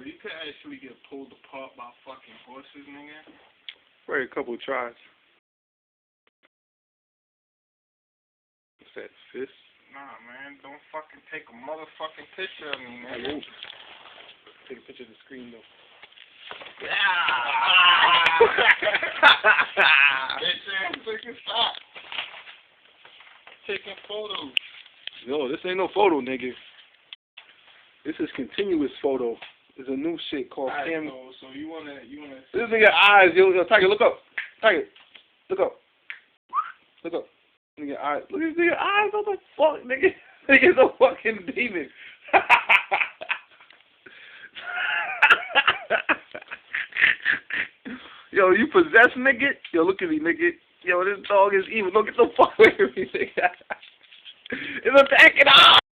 you could actually get pulled apart by fucking horses, nigga. Probably a couple of tries. What's that, fist? Nah, man, don't fucking take a motherfucking picture of me, I man. won't. Take a picture of the screen, though. Bitch ass nigga, stop. Taking photos. No, this ain't no photo, nigga. This is continuous photo. There's a new shit called cam. So you wanna This nigga eyes, yo, Tiger, look up. Tiger, look up. Look up. Nigga eyes. Look at this nigga eyes. What the fuck, nigga? Nigga's a fucking demon. Yo, you possessed, nigga? Yo, look at me, nigga. Yo, this dog is evil. Don't get the fuck away from me, nigga. It's attacking.